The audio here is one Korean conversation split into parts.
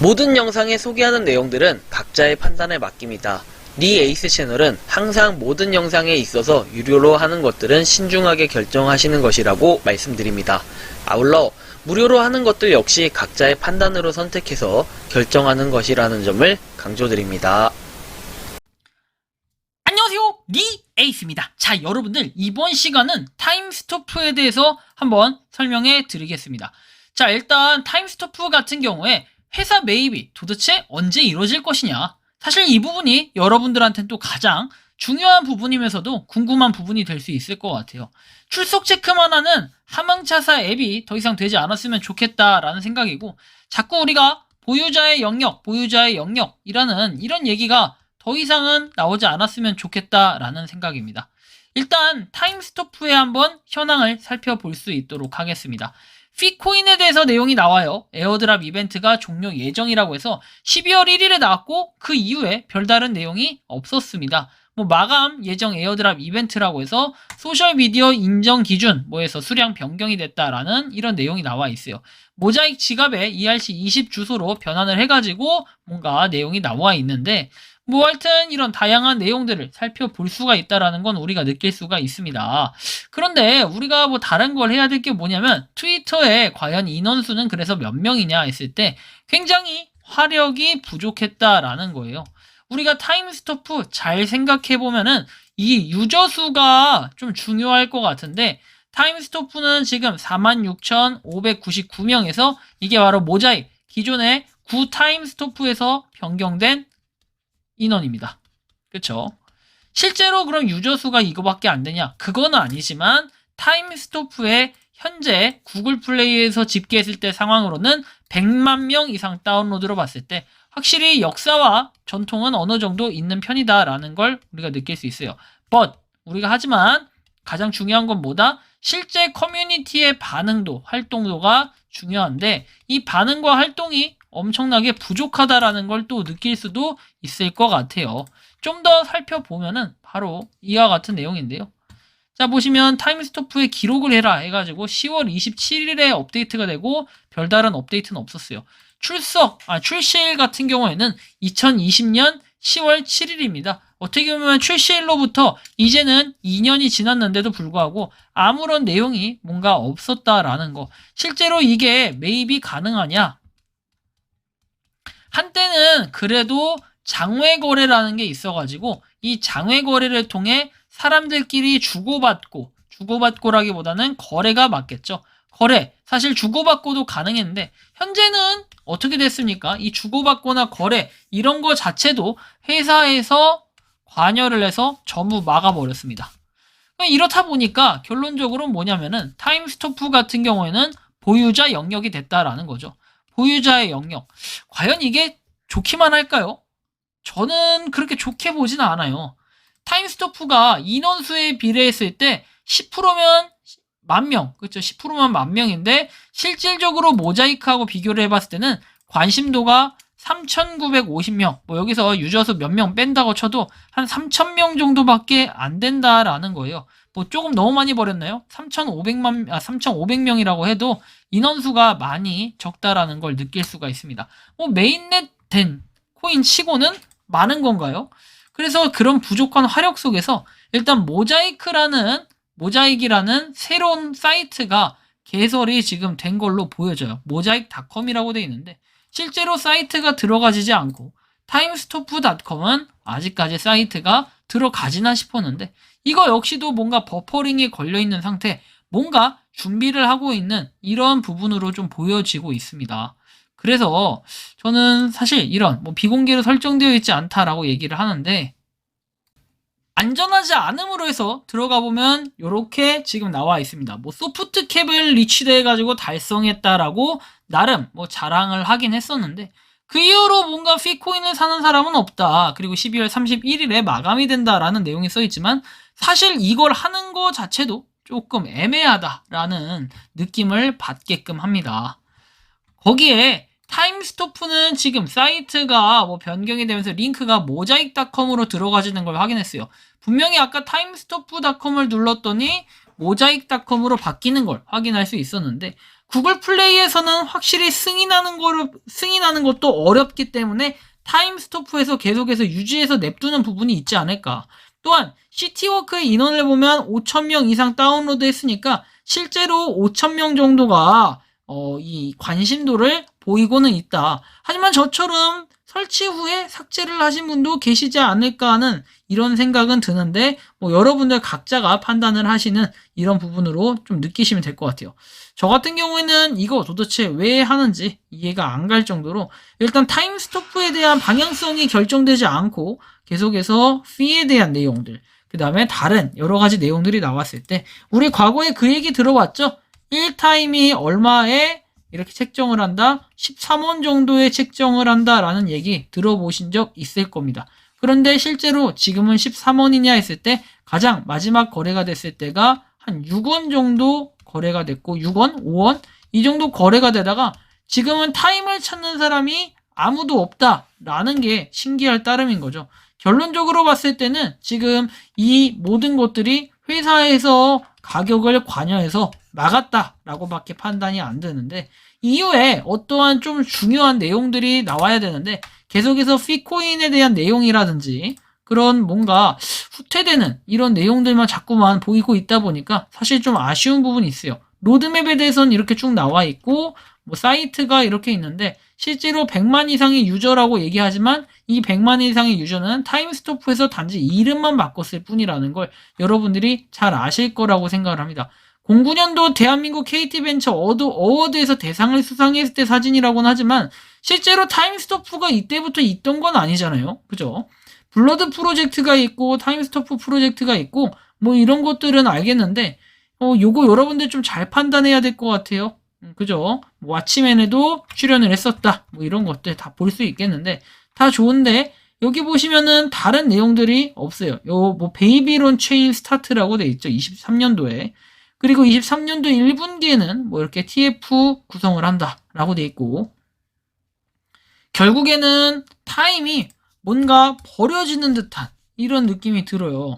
모든 영상에 소개하는 내용들은 각자의 판단에 맡깁니다. 니 에이스 채널은 항상 모든 영상에 있어서 유료로 하는 것들은 신중하게 결정하시는 것이라고 말씀드립니다. 아울러 무료로 하는 것들 역시 각자의 판단으로 선택해서 결정하는 것이라는 점을 강조드립니다. 안녕하세요, 니 에이스입니다. 자, 여러분들 이번 시간은 타임스토프에 대해서 한번 설명해 드리겠습니다. 자, 일단 타임스토프 같은 경우에 회사 매입이 도대체 언제 이루어질 것이냐, 사실 이 부분이 여러분들한테는 또 가장 중요한 부분이면서도 궁금한 부분이 될 수 있을 것 같아요. 출석 체크만 하는 하망차사 앱이 더 이상 되지 않았으면 좋겠다라는 생각이고, 자꾸 우리가 보유자의 영역이라는 이런 얘기가 더 이상은 나오지 않았으면 좋겠다라는 생각입니다. 일단 타임스토프에 한번 현황을 살펴볼 수 있도록 하겠습니다. 피코인에 대해서 내용이 나와요. 에어드랍 이벤트가 종료 예정이라고 해서 12월 1일에 나왔고 그 이후에 별다른 내용이 없었습니다. 마감 예정 에어드랍 이벤트라고 해서 소셜미디어 인정 기준 해서 수량 변경이 됐다라는 이런 내용이 나와 있어요. 모자익 지갑에 ERC20 주소로 변환을 해가지고 뭔가 내용이 나와 있는데, 하여튼 이런 다양한 내용들을 살펴볼 수가 있다라는 건 우리가 느낄 수가 있습니다. 그런데 우리가 다른 걸 해야 될 게 뭐냐면, 트위터에 과연 인원수는 그래서 몇 명이냐 했을 때 굉장히 화력이 부족했다라는 거예요. 우리가 타임스토프 잘 생각해보면은 이 유저 수가 좀 중요할 것 같은데, 타임스토프는 지금 46,599명에서 이게 바로 모자익 기존의 9 타임스토프에서 변경된 인원입니다. 그쵸? 실제로 그럼 유저 수가 이거밖에 안 되냐? 그거는 아니지만 타임스토프의 현재 구글 플레이에서 집계했을 때 상황으로는 100만 명 이상 다운로드로 봤을 때 확실히 역사와 전통은 어느 정도 있는 편이다라는 걸 우리가 느낄 수 있어요. 하지만 가장 중요한 건 뭐다? 실제 커뮤니티의 반응도, 활동도가 중요한데, 이 반응과 활동이 엄청나게 부족하다라는 걸 또 느낄 수도 있을 것 같아요. 좀 더 살펴보면은 바로 이와 같은 내용인데요. 자, 보시면 타임스토프에 기록을 해라 해가지고 10월 27일에 업데이트가 되고 별다른 업데이트는 없었어요. 출시일 같은 경우에는 2020년 10월 7일입니다. 어떻게 보면 출시일로부터 이제는 2년이 지났는데도 불구하고 아무런 내용이 뭔가 없었다라는 거. 실제로 이게 매입이 가능하냐? 한때는 그래도 장외거래라는 게 있어가지고 이 장외거래를 통해 사람들끼리 주고받고라기보다는 거래가 맞겠죠. 사실 주고받고도 가능했는데 현재는 어떻게 됐습니까? 이 주고받거나 거래 이런 거 자체도 회사에서 관여를 해서 전부 막아버렸습니다. 이렇다 보니까 결론적으로 뭐냐면은 타임스토프 같은 경우에는 보유자 영역이 됐다라는 거죠. 보유자의 영역. 과연 이게 좋기만 할까요? 저는 그렇게 좋게 보지는 않아요. 타임스토프가 인원수에 비례했을 때 10%면 10,000명, 그렇죠? 10%면 10,000명인데 실질적으로 모자이크하고 비교를 해봤을 때는 관심도가 3,950명, 여기서 유저수 몇 명 뺀다고 쳐도 한 3,000명 정도밖에 안 된다라는 거예요. 조금 너무 많이 버렸나요? 3,500명이라고 해도 인원수가 많이 적다라는 걸 느낄 수가 있습니다. 메인넷 된 코인 치고는 많은 건가요? 그래서 그런 부족한 화력 속에서 일단 모자익이라는 새로운 사이트가 개설이 지금 된 걸로 보여져요. 모자익닷컴이라고 되어 있는데 실제로 사이트가 들어가지지 않고 타임스토프닷컴은 아직까지 사이트가 들어가지나 싶었는데, 이거 역시도 뭔가 버퍼링이 걸려있는 상태, 뭔가 준비를 하고 있는 이런 부분으로 좀 보여지고 있습니다. 그래서 저는 사실 이런 비공개로 설정되어 있지 않다라고 얘기를 하는데, 안전하지 않음으로 해서 들어가 보면 이렇게 지금 나와 있습니다. 소프트 캡을 리치돼 가지고 달성했다라고 나름 자랑을 하긴 했었는데, 그 이후로 뭔가 피코인을 사는 사람은 없다. 그리고 12월 31일에 마감이 된다라는 내용이 써있지만 사실 이걸 하는 거 자체도 조금 애매하다라는 느낌을 받게끔 합니다. 거기에 타임스토프는 지금 사이트가 변경이 되면서 링크가 모자익닷컴으로 들어가지는 걸 확인했어요. 분명히 아까 타임스토프닷컴을 눌렀더니 모자익닷컴으로 바뀌는 걸 확인할 수 있었는데, 구글 플레이에서는 확실히 승인하는 것도 어렵기 때문에 타임스토프에서 계속해서 유지해서 냅두는 부분이 있지 않을까. 또한 시티워크의 인원을 보면 5,000명 이상 다운로드 했으니까 실제로 5,000명 정도가 이 관심도를 보이고는 있다. 하지만 저처럼 설치 후에 삭제를 하신 분도 계시지 않을까 하는 이런 생각은 드는데 여러분들 각자가 판단을 하시는 이런 부분으로 좀 느끼시면 될 것 같아요. 저 같은 경우에는 이거 도대체 왜 하는지 이해가 안 갈 정도로 일단 타임스토프에 대한 방향성이 결정되지 않고 계속해서 fee에 대한 내용들, 그 다음에 다른 여러 가지 내용들이 나왔을 때 우리 과거에 그 얘기 들어왔죠? 1타임이 얼마에 이렇게 책정을 한다, 13원 정도에 책정을 한다라는 얘기 들어보신 적 있을 겁니다. 그런데 실제로 지금은 13원이냐 했을 때 가장 마지막 거래가 됐을 때가 한 6원 정도 거래가 됐고 6원, 5원 이 정도 거래가 되다가 지금은 타임을 찾는 사람이 아무도 없다라는 게 신기할 따름인 거죠. 결론적으로 봤을 때는 지금 이 모든 것들이 회사에서 가격을 관여해서 막았다라고 밖에 판단이 안 되는데 이후에 어떠한 좀 중요한 내용들이 나와야 되는데 계속해서 피코인에 대한 내용이라든지 그런 뭔가 후퇴되는 이런 내용들만 자꾸만 보이고 있다 보니까 사실 좀 아쉬운 부분이 있어요. 로드맵에 대해서는 이렇게 쭉 나와 있고 사이트가 이렇게 있는데 실제로 100만 이상의 유저라고 얘기하지만 이 100만 이상의 유저는 타임스토프에서 단지 이름만 바꿨을 뿐이라는 걸 여러분들이 잘 아실 거라고 생각을 합니다. 09년도 대한민국 KT벤처 어워드에서 대상을 수상했을 때 사진이라고는 하지만 실제로 타임스토프가 이때부터 있던 건 아니잖아요. 그죠? 블러드 프로젝트가 있고 타임스토프 프로젝트가 있고 이런 것들은 알겠는데 요거 여러분들 좀 잘 판단해야 될 것 같아요. 그죠? 왓치맨에도 출연을 했었다. 이런 것들 다 볼 수 있겠는데 다 좋은데 여기 보시면은 다른 내용들이 없어요. 요 베이비론 체인 스타트라고 돼 있죠. 23년도에. 그리고 23년도 1분기에는 이렇게 TF 구성을 한다라고 돼 있고 결국에는 타임이 뭔가 버려지는 듯한 이런 느낌이 들어요.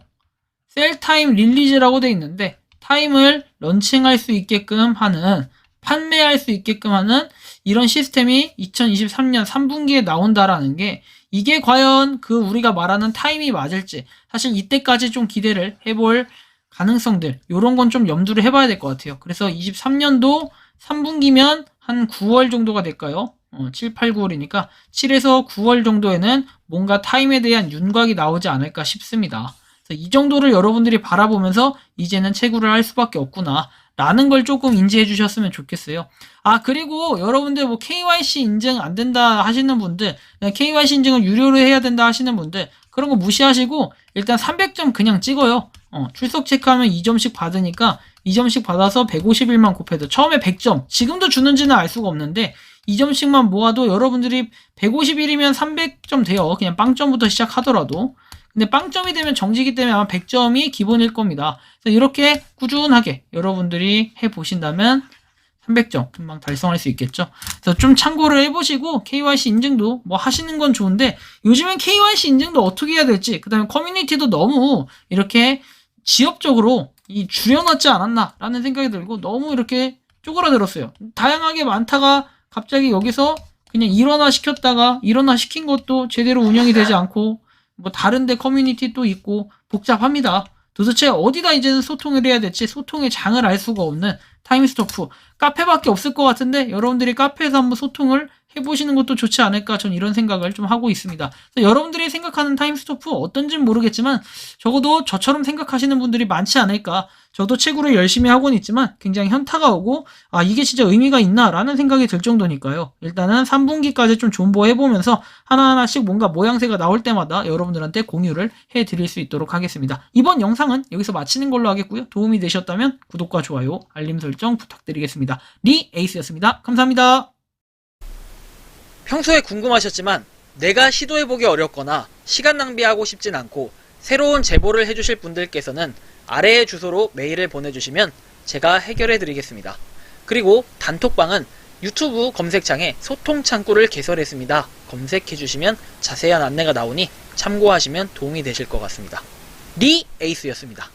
셀타임 릴리즈라고 돼 있는데 타임을 런칭할 수 있게끔 하는 판매할 수 있게끔 하는 이런 시스템이 2023년 3분기에 나온다라는 게 이게 과연 그 우리가 말하는 타임이 맞을지 사실 이때까지 좀 기대를 해볼 가능성들 요런 건 좀 염두를 해봐야 될 것 같아요. 그래서 23년도 3분기면 한 9월 정도가 될까요? 7, 8, 9월이니까 7에서 9월 정도에는 뭔가 타임에 대한 윤곽이 나오지 않을까 싶습니다. 그래서 이 정도를 여러분들이 바라보면서 이제는 채굴을 할 수밖에 없구나 라는 걸 조금 인지해 주셨으면 좋겠어요. 그리고 여러분들 KYC 인증 안 된다 하시는 분들, KYC 인증을 유료로 해야 된다 하시는 분들 그런 거 무시하시고 일단 300점 그냥 찍어요. 출석 체크하면 2점씩 받으니까 2점씩 받아서 151만 곱해도 처음에 100점, 지금도 주는지는 알 수가 없는데 2점씩만 모아도 여러분들이 151이면 300점 돼요. 그냥 빵점부터 시작하더라도. 근데 빵점이 되면 정지기 때문에 아마 100점이 기본일 겁니다. 그래서 이렇게 꾸준하게 여러분들이 해보신다면 300점 금방 달성할 수 있겠죠. 그래서 좀 참고를 해보시고 KYC 인증도 하시는 건 좋은데 요즘엔 KYC 인증도 어떻게 해야 될지 그 다음에 커뮤니티도 너무 이렇게 지역적으로 줄여놨지 않았나 라는 생각이 들고 너무 이렇게 쪼그라들었어요. 다양하게 많다가 갑자기 여기서 그냥 일원화 시켰다가 일원화 시킨 것도 제대로 운영이 되지 않고 다른데 커뮤니티 또 있고 복잡합니다. 도대체 어디다 이제는 소통을 해야 될지 소통의 장을 알 수가 없는 타임스토프 카페밖에 없을 것 같은데 여러분들이 카페에서 한번 소통을 해보시는 것도 좋지 않을까 전 이런 생각을 좀 하고 있습니다. 여러분들이 생각하는 타임스토프 어떤지는 모르겠지만 적어도 저처럼 생각하시는 분들이 많지 않을까. 저도 채굴을 열심히 하고는 있지만 굉장히 현타가 오고 이게 진짜 의미가 있나 라는 생각이 들 정도니까요. 일단은 3분기까지 좀 존버해보면서 하나하나씩 뭔가 모양새가 나올 때마다 여러분들한테 공유를 해드릴 수 있도록 하겠습니다. 이번 영상은 여기서 마치는 걸로 하겠고요. 도움이 되셨다면 구독과 좋아요, 알림 설정 부탁드리겠습니다. 리 에이스였습니다. 감사합니다. 평소에 궁금하셨지만 내가 시도해보기 어렵거나 시간 낭비하고 싶진 않고 새로운 제보를 해주실 분들께서는 아래의 주소로 메일을 보내주시면 제가 해결해드리겠습니다. 그리고 단톡방은 유튜브 검색창에 소통 창구를 개설했습니다. 검색해주시면 자세한 안내가 나오니 참고하시면 도움이 되실 것 같습니다. 리 에이스였습니다.